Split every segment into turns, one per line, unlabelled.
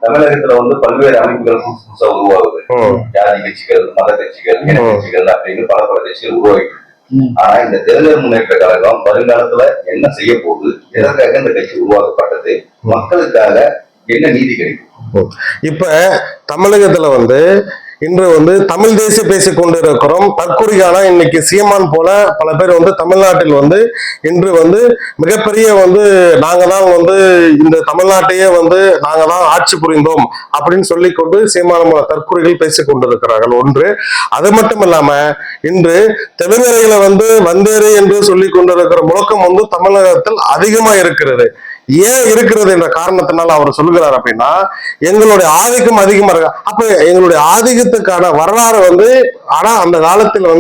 தமிழகத்துல வந்து பல்வேறு அமைப்புகள் புதுசா உருவாகுது. ஜாதி கட்சிகள், மத கட்சிகள், இன கட்சிகள் அப்படின்னு பல கட்சிகள் உருவாகிட்டு. ஆனா இந்த தேர்தல் முன்னேற்ற கழகம் வருங்காலத்துல என்ன செய்ய போகுது, எதற்காக இந்த கட்சி உருவாக்கப்பட்டது, மக்களுக்காக என்ன நீதி கிடைக்கும்?
இப்ப தமிழகத்துல வந்து இன்று தமிழ் தேசிய பேசிக் கொண்டு இருக்கிறோம். தற்குறியான இன்னைக்கு சீமான் போல பல பேர் தமிழ்நாட்டில் இன்று மிகப்பெரிய நாங்க தான் இந்த தமிழ்நாட்டையே நாங்க தான் ஆட்சி புரிந்தோம் அப்படின்னு சொல்லிக்கொண்டு சீமான தற்குறிகள் பேசிக் கொண்டிருக்கிறார்கள். ஒன்று. அது மட்டும் இல்லாம இன்று தெலுங்கரையில வந்தேறு என்று சொல்லிக் கொண்டிருக்கிற முழக்கம் தமிழகத்தில் அதிகமா இருக்கிறது. ஏன் இருக்கிறது என்ற காரணத்தினால அவர் சொல்லுகிறார் அப்படின்னா, எங்களுடைய ஆதிக்கம் அதிகமா இருக்கு. அப்ப எங்களுடைய ஆதிக்கத்துக்கான வரலாறு ஆனா அந்த காலத்தில்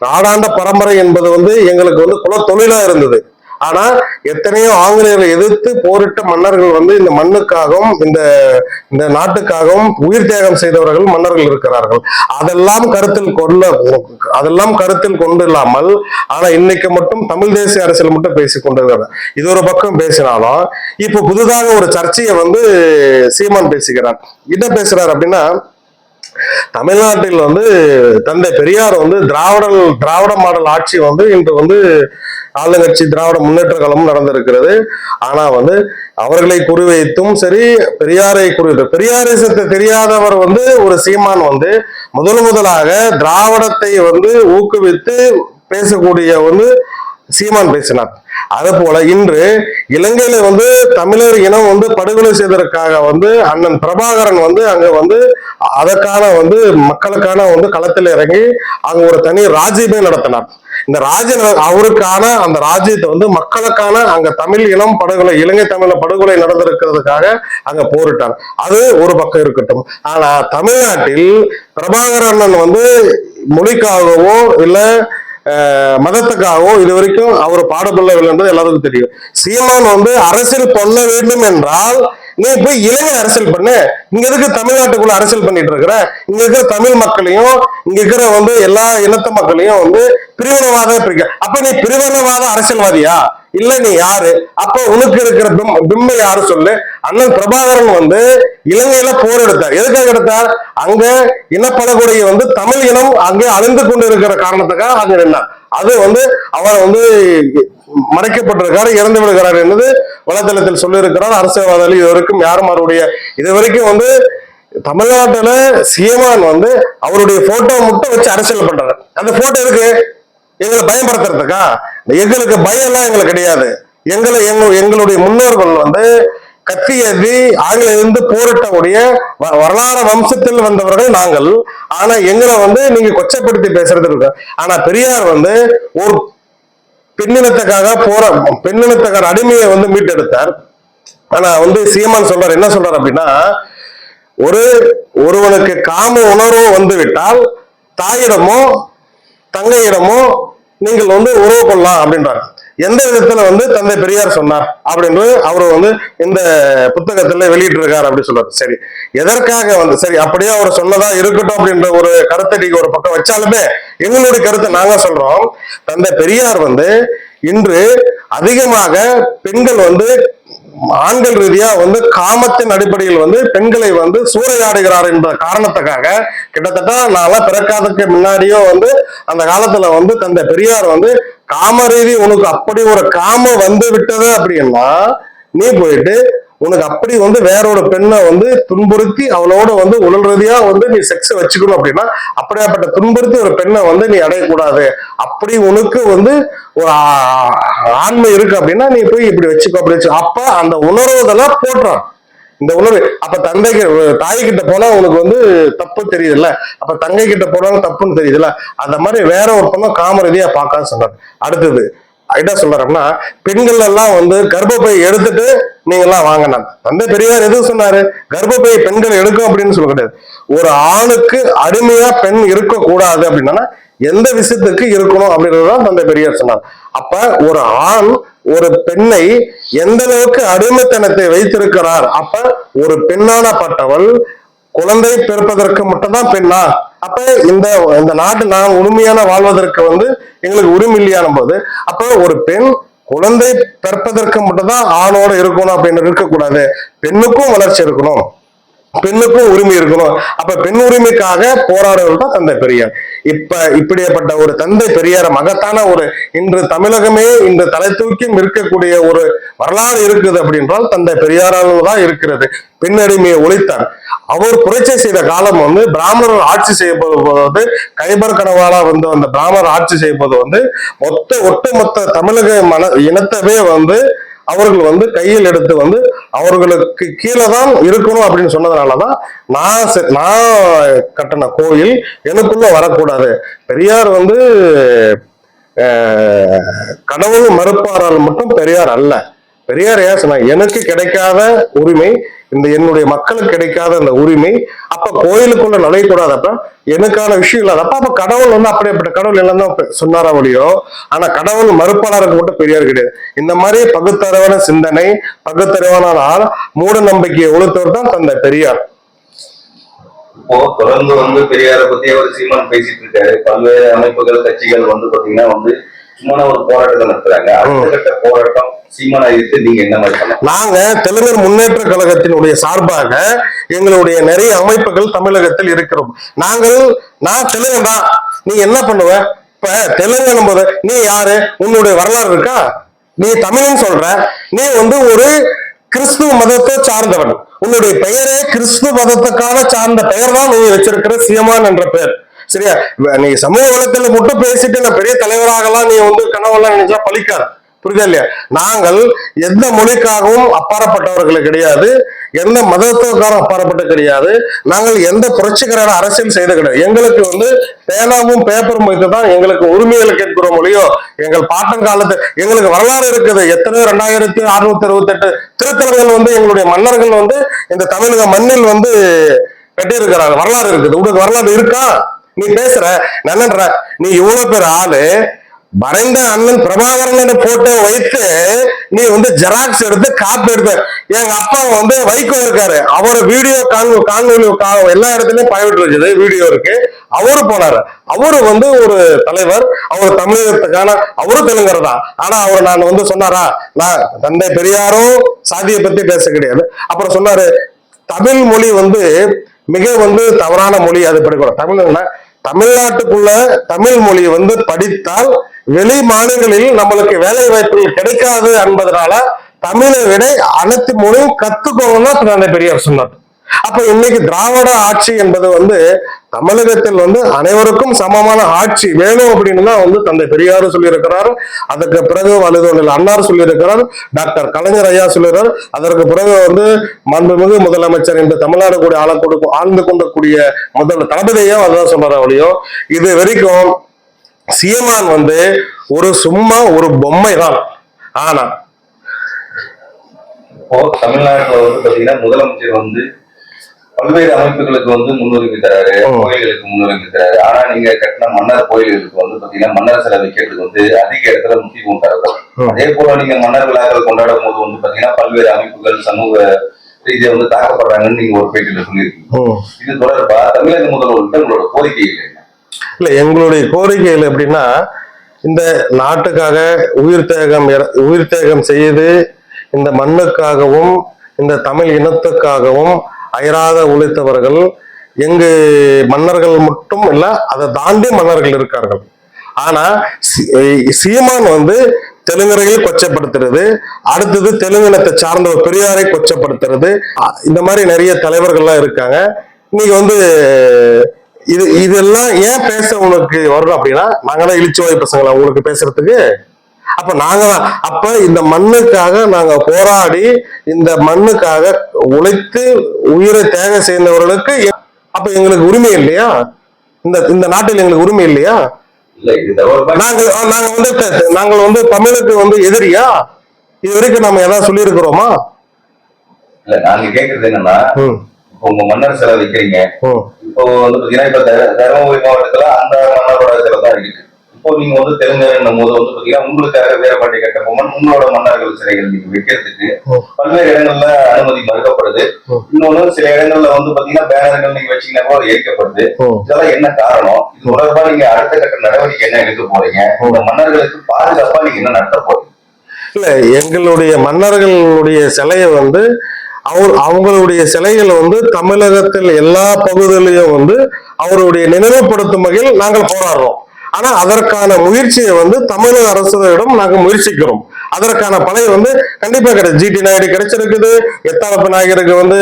நாடாண்ட பரம்பரை என்பது எங்களுக்கு குல தொழிலா இருந்தது. ஆனா எத்தனையோ ஆங்கிலேயரை எதிர்த்து போரிட்ட மன்னர்கள் இந்த மண்ணுக்காகவும் இந்த நாட்டுக்காகவும் உயிர் தியாகம் செய்தவர்கள் மன்னர்கள் இருக்கிறார்கள். அதெல்லாம் கருத்தில் கொண்டு இல்லாமல் ஆனா இன்னைக்கு மட்டும் தமிழ் தேசிய அரசியல் மட்டும் பேசிக் கொண்டிருக்கிறார். இது ஒரு பக்கம் பேசினாலும் இப்ப புதுதாக ஒரு சர்ச்சையை சீமான் பேசுகிறார். என்ன பேசுறார் அப்படின்னா, தமிழ்நாட்டில் தந்தை பெரியார் திராவிட மாடல் ஆட்சி இன்று ஆளுங்கட்சி திராவிட முன்னேற்ற கழகம் நடந்திருக்கிறது. ஆனா அவர்களை குறிவைத்தும் சரி, பெரியாரை குறிவைத்து பெரியாரிசத்தை தெரியாதவர் ஒரு சீமான் முதலாக திராவிடத்தை ஊக்குவித்து பேசக்கூடிய சீமான் பேசினார். அதே போல இன்று இலங்கையில தமிழர் இனம் படுகொலை செய்வதற்காக அண்ணன் பிரபாகரன் அங்க அதற்கான மக்களுக்கான களத்தில் இறங்கி அங்க ஒரு தனி ராஜ்யமே நடத்தினார். இந்த அவருக்கான அந்த ராஜ்யத்தை மக்களுக்கான அங்க தமிழ் இனம் படுகொலை, இலங்கை தமிழ படுகொலை நடந்திருக்கிறதுக்காக அங்க போரிட்டார். அது ஒரு பக்கம் இருக்கட்டும். ஆனா தமிழ்நாட்டில் பிரபாகரன் மொழிக்காகவோ இல்ல மதத்துக்காகவோ இது வரைக்கும் அவர் பாடப்படவில்லை என்பது எல்லாருக்கும் தெரியும். சீமான் அரசியல் பண்ண வேண்டும் என்றால் நீ போய் இலங்கை அரசியல் பண்ணு. இங்க எதுக்கு தமிழ்நாட்டுக்குள்ள அரசியல் பண்ணிட்டு இருக்கிற? இங்க இருக்கிற தமிழ் மக்களையும் இங்க இருக்கிற எல்லா இனத்த மக்களையும் பிரிவினவாத பிரிக்க. அப்ப நீ பிரிவினவாத அரசியல்வாதியா? இல்ல நீ யாரு? அப்ப உனக்கு இருக்கிற பிம்பை யாரு சொல்லு. அண்ணன் பிரபாகரன் இலங்கையில போர் எடுத்தார். எதுக்காக எடுத்தார்? அங்க இனப்படகொடைய தமிழ் இனம் அங்கே அழிந்து கொண்டு இருக்கிற காரணத்துக்காக அங்க நின்றார். அது அவர் மறைக்கப்பட்டிருக்காரு, இறந்து விடுகிறார் என்பது வலைதளத்தில் சொல்லியிருக்கிறார். அரசியல்வாதிகள் இதுவரைக்கும் யாரும் அவருடைய இதுவரைக்கும் தமிழ்நாட்டுல சீமான் அவருடைய போட்டோ மட்டும் வச்சு அரசியல் பண்றாரு. அந்த போட்டோ இருக்கு எங்களை பயன்படுத்துறதுக்கா? எங்களுக்கு பயம் எல்லாம் எங்களுக்கு கிடையாது. எங்களுடைய முன்னோர்கள் கத்தி ஏந்தி ஆங்கிலிருந்து போரிட்டவுடைய வரலாறு வம்சத்தில் வந்தவர்கள் நாங்கள். ஆனா எங்களை நீங்க கொச்சப்படுத்தி பேசுறது இருக்கு. ஆனா பெரியார் ஒரு பெண்ணினத்துக்கான அடிமையை மீட்டெடுத்தார். ஆனா சீமான் சொல்றார், என்ன சொல்றார் அப்படின்னா, ஒருவனுக்கு காம உணர்வு விட்டால் தாயிடமோ தங்கையிடமோ நீங்கள் உறவு கொள்ளலாம் அப்படின்றார். எந்த விதத்துல தந்தை பெரியார் சொன்னார் அப்படின்னு அவரு இந்த புத்தகத்துல வெளியிட்டு இருக்காரு அப்படின்னு சொல்றாரு. சரி, எதற்காக சரி அப்படியே அவர் சொன்னதா இருக்கட்டும் அப்படின்ற ஒரு கருத்தை நீங்க ஒரு பக்கம் வச்சாலுமே எங்களுடைய கருத்தை நாங்க சொல்றோம். தந்தை பெரியார் இன்று அதிகமாக பெண்கள் ஆண்கள் ரீதியா காமத்தின் அடிப்படையில் பெண்களை சூறையாடுகிறார் என்ற காரணத்துக்காக கிட்டத்தட்ட நான்லாம் பிறக்காததுக்கு முன்னாடியோ அந்த காலத்துல தந்தை பெரியார் காம ரீதி உனக்கு அப்படி ஒரு காம விட்டது அப்படின்னா நீ போயிட்டு உனக்கு அப்படி வேற ஒரு பெண்ணை துன்புறுத்தி அவளோட உடல் ரீதியா நீ செக்ஸ் வச்சுக்கணும் அப்படின்னா அப்படியாப்பட்ட துன்புறுத்தி ஒரு பெண்ணை நீ அடையக்கூடாது. அப்படி உனக்கு ஒரு ஆண்மை இருக்கு அப்படின்னா நீ போய் இப்படி வச்சுக்கோ அப்படி வச்சு. அப்ப அந்த உணர்வுதெல்லாம் போட்டுறான். இந்த உணர்வு அப்ப தாய் கிட்ட போனா உனக்கு தப்பு தெரியுதுல்ல, அப்ப தங்கை கிட்ட போனாலும் தப்புன்னு தெரியுதுல்ல. அந்த மாதிரி வேற ஒரு பொண்ணு காம ரீதியா பார்க்கான்னு சொன்னார். அடுத்தது என்ன சொல்றாருன்னா, பெண்கள் எல்லாம் கர்ப்பப்பை எடுத்துட்டு நீங்க எல்லாம் வாங்கினாங்க. தந்தை பெரியார் எதுவும் சொன்னாரு? கர்ப்பப்பை பெண்கள் எடுக்கும் அப்படின்னு சொல்ல கிடையாது. ஒரு ஆணுக்கு அடிமையா பெண் இருக்க கூடாது அப்படின்னா எந்த விஷயத்துக்கு இருக்கணும் அப்படின்றதுதான் தந்தை பெரியார் சொன்னார். அப்ப ஒரு ஆண் ஒரு பெண்ணை எந்த அளவுக்கு அடிமைத்தனத்தை வைத்திருக்கிறார். அப்ப ஒரு பெண்ணானப்பட்டவள் குழந்தை பிறப்பதற்கு மட்டும்தான் பெண்ணா? அப்ப இந்த நாட்டு நான் உரிமையான வாழ்வதற்கு எங்களுக்கு உரிமை இல்லையான போது அப்ப ஒரு பெண் குழந்தை பிறப்பதற்கு மட்டும்தான் ஆணோட இருக்கணும் அப்படின்னு இருக்கக்கூடாது. பெண்ணுக்கும் வளர்ச்சி இருக்கணும். பெண்ணுக்கும் உரிமை இருக்கணும். அப்ப பெண் உரிமைக்காக போராடுவது தான் தந்தை பெரியார். இப்படிப்பட்ட ஒரு தந்தை பெரியார் மகத்தான ஒரு இன்று தமிழகமே இன்று தலை தூக்கி இருக்கக்கூடிய ஒரு வரலாறு இருக்குது அப்படின்றால் தந்தை பெரியாரால் தான் இருக்கிறது. பெண்ணடிமையை ஒழித்தார். அவர் புரட்சி செய்த காலம் வந்து பிராமணர்கள் ஆட்சி செய்யப்படுவது, கைபர் கனவாலா வந்து அந்த பிராமணர் ஆட்சி செய்வது வந்து ஒட்டுமொத்த தமிழக இனத்தவே வந்து அவர்கள் வந்து கையில் எடுத்து வந்து அவர்களுக்கு கீழே தான் இருக்கணும் அப்படின்னு சொன்னதுனாலதான் நான் கட்டின கோயில் எனக்குள்ள வரக்கூடாது. பெரியார் வந்து கடவுள் மறுப்பாரால் மட்டும் பெரியார் அல்ல. பெரியார் ஏன் சொன்னா, எனக்கு கிடைக்காத உரிமை, என்னுடைய மக்களுக்கு கிடைக்காத அந்த உரிமை, அப்ப கோயிலுக்குள்ள நுழையக்கூடாதப்ப எனக்கான விஷயம் இல்லாதப்ப அப்ப கடவுள் வந்து அப்படிப்பட்ட கடவுள் எல்லாம் தான் சொன்னாரா ஒழியோ. ஆனா கடவுள் மறுப்பாளருக்கு மட்டும் பெரியார் கிடையாது. இந்த மாதிரி பகுத்தறிவான சிந்தனை, பகுத்தறிவான ஆள், மூட நம்பிக்கையை ஒழித்தவர் தான் தந்தை பெரியார்.
இப்போ தொடர்ந்து வந்து பெரியாரை பத்தி அவர் சீமான் பேசிட்டு இருக்காரு. பல்வேறு அமைப்புகள் கட்சிகள் வந்து பாத்தீங்கன்னா வந்து சும்மா ஒரு போராட்டத்தை நடத்துறாங்க. அடுத்த கட்ட போராட்டம் சீமானா இருக்கு, நீங்க என்ன மாதிரி பண்ணலாம்?
நாங்க தெலுங்கர் முன்னேற்ற கழகத்தினுடைய சார்பாக எங்களுடைய நிறைய அமைப்புகள் தமிழகத்தில் இருக்கிறோம். நான் தெலுங்கன் தான். நீ என்ன பண்ணுவ? இப்ப தெலுங்கன் போது நீ யாரு? உன்னுடைய வரலாறு இருக்கா? நீ தமிழ்னு சொல்ற, நீ வந்து ஒரு கிறிஸ்துவ மதத்தை சார்ந்தவன், உன்னுடைய பெயரே கிறிஸ்துவ மதத்துக்கான சார்ந்த பெயர் தான் நீ வச்சிருக்கிற சீமான் என்ற பெயர். சரியா? நீ சமூக வளத்துல மட்டும் பேசிட்டு நான் பெரிய தலைவராகலாம் நீ வந்து கனவெல்லாம் நினைச்சா பழிக்காது. புரியுதா இல்லையா? நாங்கள் எந்த மொழிக்காகவும் அப்பாற்பட்டவர்கள் கிடையாது, எந்த மதத்துக்காகவும் அப்பாற்பட்ட கிடையாது. நாங்கள் எந்த புரட்சிகரான அரசியல் செய்த கிடையாது. எங்களுக்கு வந்து பேனாவும் பேப்பரும் வைத்து தான் எங்களுக்கு உரிமைகளை கேட்கிறோம் மொழியோ. எங்கள் பாட்டன் காலத்து எங்களுக்கு வரலாறு இருக்குது. எத்தனையோ 2668 திருத்தலங்கள் வந்து எங்களுடைய மன்னர்கள் வந்து இந்த தமிழக மண்ணில் வந்து கட்டியிருக்கிறாங்க. வரலாறு இருக்குது. உனக்கு வரலாறு இருக்கா? நீ பேசுற நன்னன்ற, நீ இவ்வளவு பேர் ஆளு மறைந்த அண்ணன் பிரபாகரன் போட்டோ வைத்து நீ வந்து ஜெராக்ஸ் எடுத்து காப்பி எடுத்த. எங்க அப்பா வந்து வைகோ இருக்காரு, அவரை வீடியோ காணொலி எல்லா இடத்துலயும் பயவிட்டு இருக்குது, வீடியோ இருக்கு. அவரு போனாரு. அவரு வந்து ஒரு தலைவர், அவர் தமிழகத்துக்கான அவரு தெலுங்கர் தான். ஆனா அவர் நான் வந்து சொன்னாரா, நான் தந்தை பெரியாரும் சாதியை பத்தி பேச கிடையாது. அப்புறம் சொன்னாரு தமிழ் மொழி வந்து மிக வந்து தவறான மொழி, அது படிக்கணும். தமிழ்நாட்டுக்குள்ள தமிழ் மொழி வந்து படித்தால் வெளி மாநிலங்களில் நம்மளுக்கு வேலை வாய்ப்புகள் கிடைக்காது என்பதனால தமிழை விட அனைத்து மொழியும் கத்துக்கோங்கன்னா தந்தை பெரியார் சொன்னார். அப்ப இன்னைக்கு திராவிட ஆட்சி என்பது வந்து தமிழகத்தில் வந்து அனைவருக்கும் சமமான ஆட்சி வேணும் அப்படின்னு தான் வந்து தந்தை பெரியாரும் சொல்லியிருக்கிறார். அதற்கு பிறகு வலுதோனில் அன்னார் சொல்லியிருக்கிறார், டாக்டர் கலைஞர் ஐயா சொல்லியிருக்கிறார். அதற்கு பிறகு வந்து மாண்புமிகு முதலமைச்சர் என்று தமிழ்நாடு கூட ஆழ்ந்து கொண்டக்கூடிய முதல் தளபதியோ அதான் சொன்னார் அவளையோ. இது வரைக்கும் சீமான் வந்து சும்மா ஒரு பொம்மை தான். ஆனா
இப்போ தமிழ்நாட்டுல வந்து பாத்தீங்கன்னா முதலமைச்சர் வந்து பல்வேறு அமைப்புகளுக்கு வந்து முன்னுரிமை தராரு, கோயில்களுக்கு முன்னுரிமை தராரு. ஆனா நீங்க கட்டின மன்னர் கோயில்களுக்கு வந்து பாத்தீங்கன்னா மன்னர் சிலை வைக்கிறதுக்கு வந்து அதிக இடத்துல முக்கியத்துவம் தரது. அதே போல நீங்க மன்னர் விழாக்கள் கொண்டாடும் போது வந்து பாத்தீங்கன்னா பல்வேறு அமைப்புகள் சமூக ரீதியை வந்து தாக்கப்படுறாங்கன்னு நீங்க ஒரு பேட்டியில சொல்லியிருக்கீங்க. இது தொடர்பா தமிழக முதல்வர்கிட்ட உங்களோட கோரிக்கைகள் என்ன?
இல்ல, எங்களுடைய கோரிக்கைகள் எப்படின்னா, இந்த நாட்டுக்காக உயிர் தியாகம் செய்து இந்த மண்ணுக்காகவும் இந்த தமிழ் இனத்துக்காகவும் அயராத உழைத்தவர்கள் எங்கு மன்னர்கள் மட்டும் இல்ல, அதை தாண்டி மன்னர்கள் இருக்கார்கள். ஆனா சீமான் வந்து தெலுங்கரையும் கொச்சப்படுத்துறது, அடுத்தது தெலுங்கினத்தை சார்ந்த ஒரு பெரியாரை கொச்சப்படுத்துறது, இந்த மாதிரி நிறைய தலைவர்கள்லாம் இருக்காங்க. இன்னைக்கு வந்து இதெல்லாம் ஏன் பேச உனக்கு வரும் அப்படின்னா, நாங்களாம் இழிச்சுவாய் பசங்களா உங்களுக்கு பேசுறதுக்கு? அப்ப இந்த மண்ணுக்காக நாங்க போராடி இந்த மண்ணுக்காக உழைத்து உயிரை தியாகம் செய்தவர்களுக்கு அப்ப எங்களுக்கு உரிமை இல்லையா? இந்த நாட்டில் எங்களுக்கு உரிமை இல்லையா? நாங்கள் வந்து தமிழுக்கு வந்து எதிரியா? இது வரைக்கும் நம்ம ஏதாவது சொல்லி இருக்கிறோமா?
இல்ல, நாங்க கேக்குறது என்னன்னா, உங்க மன்னர் சிலை வைக்கிறீங்க. இப்போ வந்து பாத்தீங்கன்னா இப்ப தருமபுரி மாவட்டத்துல அந்த மன்னரோட சிலை தான் இருக்கு. இப்போ நீங்க வந்து தெலுங்கர் போது வந்து பாத்தீங்கன்னா உங்களுக்காக வீரபாண்டி கட்டபொம்மன் உங்களோட மன்னர்கள் சிலைகள் நீங்க வைக்கிறதுக்கு பல்வேறு இடங்கள்ல அனுமதி மறுக்கப்படுது. இன்னொன்னு சில இடங்கள்ல வந்து பாத்தீங்கன்னா பேனர்கள் நீங்க வச்சீங்கன்னா கூட எரிக்கப்படுது. இதெல்லாம் என்ன காரணம்? இது தொடர்பா நீங்க அடுத்த கட்ட நடவடிக்கை என்ன எடுக்க போறீங்க? இந்த மன்னர்களுக்கு பாதுகாப்பா நீங்க என்ன நடத்த போறீங்க?
இல்ல, எங்களுடைய மன்னர்களுடைய சிலையை வந்து அவங்களுடைய சிலைகள் வந்து தமிழகத்தில் எல்லா பகுதிகளிலும் வந்து அவருடைய நினைவுபடுத்தும் வகையில் நாங்கள் போராடுறோம். ஆனா அதற்கான முயற்சியை வந்து தமிழக அரசிடம் நாங்க முயற்சிக்கிறோம். அதற்கான படை வந்து கண்டிப்பா கிடையாது. ஜிடி நாயுடு கிடைச்சிருக்குது. எத்தாளப்ப நாயகருக்கு வந்து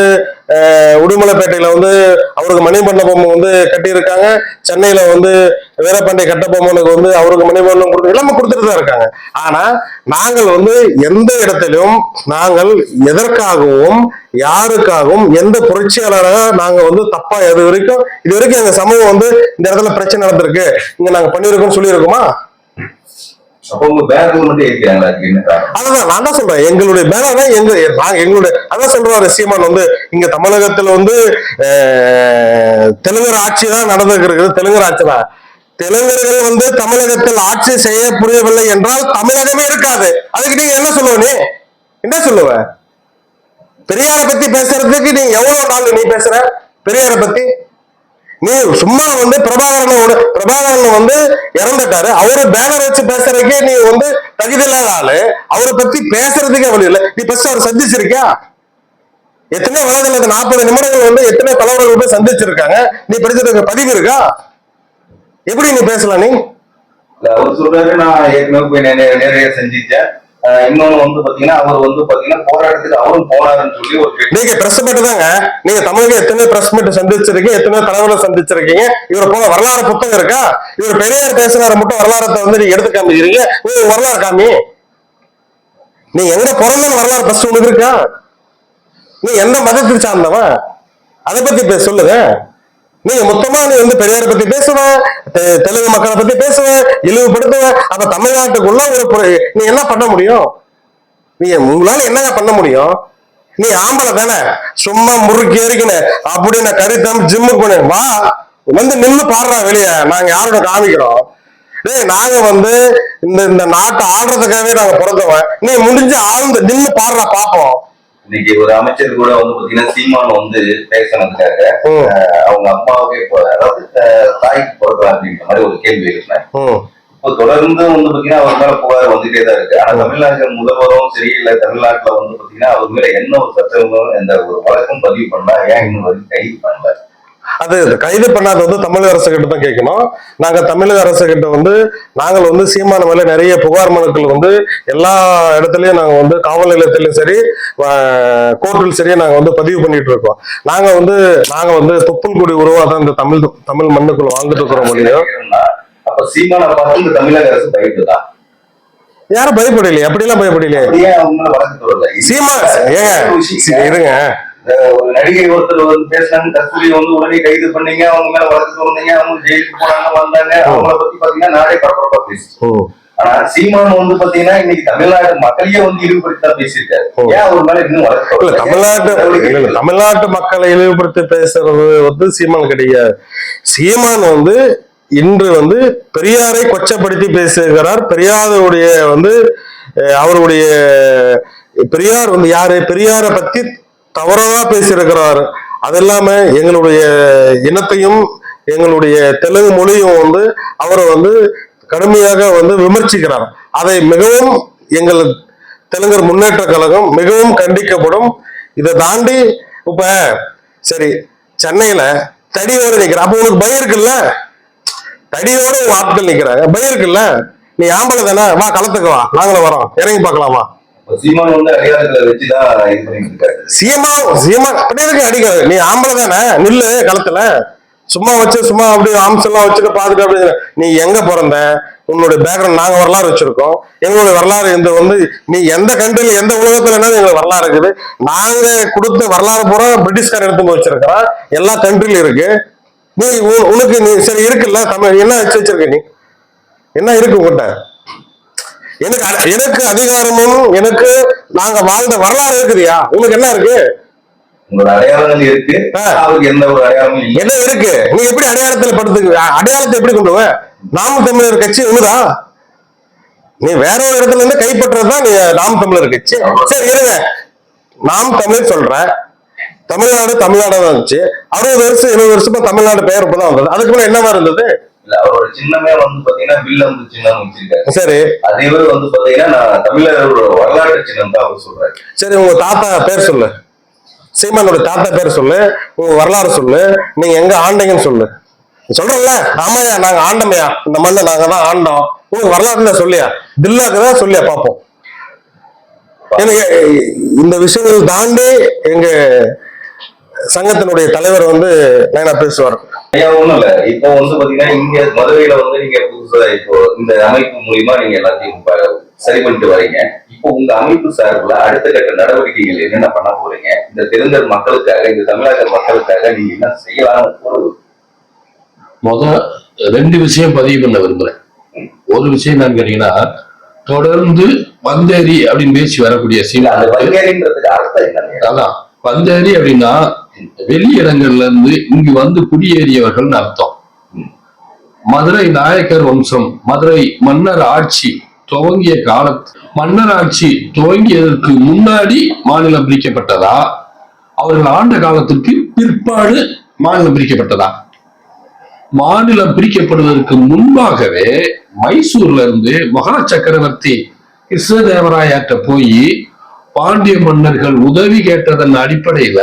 உடுமலைப்பேட்டையில வந்து அவருக்கு மணிமண்டபம் வந்து கட்டியிருக்காங்க. சென்னையில வந்து வீரபாண்டிய கட்டபொம்மனுக்கு வந்து அவருக்கு மணிமண்டபம் கொடுத்து எல்லாமே கொடுத்துட்டு தான் இருக்காங்க. ஆனா நாங்கள் வந்து எந்த இடத்திலும் நாங்கள் எதற்காகவும் யாருக்காகவும் எந்த புரட்சியாளராக நாங்க வந்து தப்பா இது வரைக்கும் எங்க சமூகம் வந்து இந்த இடத்துல பிரச்சனை நடந்திருக்கு இங்க நாங்க பண்ணிருக்கோம்னு சொல்லியிருக்கோமா? அதான் நான் தான் சொல்றேன். எங்களுடைய பேனர் தான் எங்களுடைய அதான் சொல்றாரு சீமான் வந்து இங்க தமிழகத்துல வந்து தெலுங்கர் ஆட்சி தான் நடந்துருக்கு. தெலுங்கர் ஆட்சி தான். தெலுங்கர்கள் வந்து தமிழகத்தில் ஆட்சி செய்ய புரியவில்லை என்றால் தமிழகமே இருக்காது. அதுக்கு நீங்க என்ன சொல்லுவ? நீ என்ன சொல்லுவ? பெரியாரை பத்தி பேசுறதுக்கு நீ எவ்வளவு நாள் நீ பேசுற? பெரியாரை பத்தி நீ சும்மா வந்து பிரபாகரன் வந்து இறந்துட்டாரு. அவரு பேனர் வச்சு பேசுறதுக்கே நீ வந்து தகுதி இல்லாத ஆளு. அவரை பத்தி பேசுறதுக்கே வழி இல்லை. நீ ஃபர்ஸ்ட் அவர் சந்திச்சிருக்கியா? எத்தனை வலைதளத்து 40 நிமிடங்கள் வந்து எத்தனை தலைவர்கள் போய் சந்திச்சிருக்காங்க. நீ படிச்சிருக்க பதிவு இருக்கா? எப்படி நீ பேசலாம்? நீ
அவர் சொல்றாரு நான் ஏற்கனவே போய் நேரடியா செஞ்சிட்டேன். இன்னொன்னு வந்து பாத்தீங்கன்னா அவர் வந்து பாத்தீங்கன்னா போராட்டத்துக்கு அவரும் போனாருன்னு சொல்லி ஒரு
நீங்க பிரஸ் மீட் தாங்க. நீங்க தமிழக எத்தனை பிரஸ் மீட் சந்திச்சிருக்கீங்க, எத்தனை தலைவர்கள் சந்திச்சிருக்கீங்க. இவர் போன வரலாறு புத்தகம் இருக்கா? இவர் பெரியார் பேசினார மட்டும் வரலாறத்தை வந்து நீங்க எடுத்து காமிக்கிறீங்க. வரலாறு காமி. நீ எங்க பிறந்தன்னு வரலாறு ஃபர்ஸ்ட் உனக்கு இருக்கா? நீ எந்த மதத்தை சார்ந்தவன்? அதை பத்தி சொல்லுங்க. நீங்க மொத்தமா நீ வந்து பெரியாரை பத்தி பேசுவ, தெலுங்கு மக்களை பத்தி பேசுவ, இழிவுபடுத்துவ. அப்ப தமிழ்நாட்டுக்குள்ள ஒரு நீ என்ன பண்ண முடியும்? நீ உங்களால என்னங்க பண்ண முடியும்? நீ ஆம்பளை தானே, சும்மா முறுக்கி எறிக்கணும் அப்படின்னு கருத்தம் ஜிம்முக்கு போன வா வந்து நின்று பாடுறா வெளியே. நாங்க யாரோட காமிக்கிறோம்? நாங்க வந்து இந்த நாட்டை ஆடுறதுக்காகவே நாங்க பிறந்தவன். நீ முடிஞ்சு ஆழ்ந்து நின்று பாடுறா பாப்போம்.
இன்னைக்கு ஒரு அமைச்சர் கூட வந்து பாத்தீங்கன்னா சீமான் வந்து பேசினதுக்காக அவங்க அம்மாவுக்கே அதாவது தாய்க்கு பிறக்கலாம் அப்படின்ற மாதிரி ஒரு கேள்வி எழுப்பினாங்க. இப்போ தொடர்ந்து வந்து பாத்தீங்கன்னா அவர் மேல புகார் வந்துட்டே தான் இருக்கு. ஆனா தமிழ்நாட்டு முதல்வரும் சரி இல்ல தமிழ்நாட்டுல வந்து பாத்தீங்கன்னா அவர் மேல என்ன ஒரு சட்டமும் எந்த ஒரு வழக்கம் பதிவு பண்ணா ஏன் இன்னும் வரைக்கும் கைது பண்ணல?
அது கைது பண்ணாத வந்து தமிழக அரசு கிட்ட தான் கேட்கணும். நாங்க தமிழக அரசு கிட்ட வந்து நாங்கள் வந்து சீமான மேல நிறைய புகார் மனுக்கள் வந்து எல்லா இடத்துலயும் நாங்க வந்து காவல் நிலையத்திலும் சரி கோர்ட்டிலும் சரி நாங்க வந்து பதிவு பண்ணிட்டு இருக்கோம். நாங்க வந்து தொப்புள் கொடி உருவாதான் இந்த தமிழ் மண்ணுக்குள்ள வாழ்ந்துட்டு இருக்கிற முடியும்.
அப்ப சீமான பார்த்து இந்த தமிழக அரசு பயப்படுதா?
யாரும் பயப்படலையே. அப்படிலாம் பயப்படலையே. சீமா இருங்க.
ஒரு நடிகை ஒருத்தர் வந்து பேசினாங்க, கஸ்தூரி வந்து உடனே கைது பண்ணீங்க, அவங்க மேல வழக்கு வந்தீங்க, அவங்க ஜெயிலுக்கு போனாங்க வந்தாங்க. அவங்கள பத்தி பாத்தீங்கன்னா நாடே பரபரப்பா பேசி. ஆனா சீமான் வந்து பாத்தீங்கன்னா இன்னைக்கு தமிழ்நாட்டு மக்களையே வந்து இழிவுபடுத்தி பேசியிருக்காரு. ஏன் அவர் மேல இன்னும் வழக்கு?
தமிழ்நாட்டு மக்களை இழிவுபடுத்தி பேசுறது வந்து சீமான் கிடையாது. சீமான் வந்து இன்று வந்து பெரியாரை கொச்சப்படுத்தி பேசுகிறார். பெரியாருடைய வந்து அவருடைய பெரியார் வந்து யாரு? பெரியாரை பத்தி தவறாக பேசியிருக்கிறார். அது இல்லாம எங்களுடைய இனத்தையும் எங்களுடைய தெலுங்கு மொழியும் வந்து அவரை வந்து கடுமையாக வந்து விமர்சிக்கிறார். அதை மிகவும் எங்கள் தெலுங்கர் முன்னேற்ற கழகம் மிகவும் கண்டிக்கப்படும். இதை தாண்டி இப்ப சரி சென்னையில தடியோடு நிக்கிற, அப்ப உனக்கு பயம் இருக்குல்ல? தடியோட ஆட்கள் நிக்கிறாங்க, பயம் இருக்குல்ல? நீ ஆம்பளை தானே, வா களத்துக்கு வா, நாங்களும் வரோம், இறங்கி பார்க்கலாமா?
சீமான் வந்து அடியாளத்துல வச்சுதான் இது பண்ணிட்டு இருக்காரு.
சீமான் அப்படி அடிக்காது. நீ ஆம்பளை தானே, நில்லு களத்துல. சும்மா அப்படி அம்சம்லாம் வச்சுட்டு பாத்துட்டு அப்படி. நீ எங்க பிறந்த, உன்னுடைய பேக்ரவுண்ட் நாங்க வரலாறு வச்சிருக்கோம். எங்களுடைய வரலாறு இந்த வந்து நீ எந்த கண்ட்ரில எந்த உலகத்துல என்ன எங்களுக்கு வரலாறு இருக்குது. நாங்க கொடுத்த வரலாறு பூரா பிரிட்டிஷ்காரன் எடுத்து வச்சிருக்கிறோம். எல்லா கண்ட்ரிலும் இருக்கு. நீ உனக்கு நீ சரி இருக்குல்ல, தமிழ் என்ன வச்சிருக்க? நீ என்ன இருக்கு உங்ககிட்ட? எனக்கு அதிகாரமும் எனக்கு நாங்க வாழ்ந்த வரலாறு இருக்குதுயா. உங்களுக்கு என்ன இருக்கு?
உங்களோட அடையாளங்கள் இருக்கு, அவருக்கு எந்த ஒரு அடையாளமும்
என்ன இருக்கு? நீ எப்படி அடையாளத்துல படுத்துக்கு? அடையாளத்தை எப்படி கொண்டு வ? நாம் தமிழர் கட்சி ஒண்ணுதா? நீ வேற ஒரு இடத்துல இருந்து கைப்பற்றதுதான் நீ நாம் தமிழர் கட்சி. சரி இருங்க, நாம் தமிழ் சொல்ற. தமிழ்நாடு தான் இருந்துச்சு. 60 வருஷம் 70 வருஷமா தமிழ்நாடு பெயர் இப்பதான் வந்தது. அதுக்கு முன்னாடி என்னவா இருந்தது?
அவரோட சின்னமே வந்து பாத்தீங்கன்னா வில்லம்பு சின்னம் வச்சிருக்காரு.
சரி,
அதே வந்து பாத்தீங்கன்னா நான் தமிழரோட வரலாற்று சின்னம் தான் அவர் சொல்றாரு.
சரி, உங்க தாத்தா பேர் சொல்லு. சீமானுடைய தாத்தா பேர் சொல்லு, உங்க வரலாறு சொல்லு, நீங்க எங்க ஆண்டீங்கன்னு சொல்லு. சொல்றல, ஆமாயா நாங்க ஆண்டமையா, இந்த மண்ணை நாங்க தான் ஆண்டோம், உங்க வரலாறுல சொல்லியா, தில்லாக்குதான் சொல்லியா பாப்போம். எனக்கு இந்த விஷயங்கள் தாண்டி எங்க சங்கத்தினுடைய தலைவர் வந்து லைனா பேசுவார்.
ஐயா ஒண்ணும் இல்ல, இப்போ பாத்தீங்கன்னா இங்க மதுரையில நீங்க புதுசா இப்போ இந்த அமைப்பு மூலியமா நீங்க எல்லாத்தையும் சரி பண்ணிட்டு வரீங்க. இப்போ உங்க அமைப்பு சார்பில் அடுத்த கட்ட நடவடிக்கைகள் என்னென்ன பண்ண போறீங்க? இந்த தெரிந்தர் மக்களுக்காக, இந்த தமிழக மக்களுக்காக நீங்க என்ன செய்யலாம்?
ரெண்டு விஷயம் பதிவு பண்ண விரும்புறேன். ஒரு விஷயம் என்னன்னு கேட்டீங்கன்னா, தொடர்ந்து வந்தேரி அப்படின்னு பேசி வரக்கூடிய சீன்.
அந்த வந்தேரின்றதுக்கு அர்த்தம் என்ன?
அதான் வந்தேரி அப்படின்னா வெளியிடங்கள்ல இருந்து இங்கு வந்து குடியேறியவர்கள் அர்த்தம். மதுரை நாயக்கர் வம்சம், மதுரை மன்னர் ஆட்சி துவங்கிய காலத்து, மன்னர் ஆட்சி துவங்கியதற்கு முன்னாடி மாநிலம் பிரிக்கப்பட்டதா, அவர்கள் ஆண்ட காலத்திற்கு பிற்பாடு மாநிலம் பிரிக்கப்பட்டதா? மாநிலம் பிரிக்கப்படுவதற்கு முன்பாகவே மைசூர்ல இருந்து மகா சக்கரவர்த்தி கிருஷ்ணதேவராயாட்ட போய் பாண்டிய மன்னர்கள் உதவி கேட்டதன் அடிப்படையில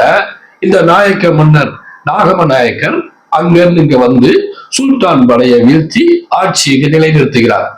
இந்த நாயக்க மன்னர் நாகம நாயக்கர் அங்கிருந்து இங்க வந்து சுல்தான் படையை வீழ்த்தி ஆட்சியை நிலைநிறுத்துகிறார்.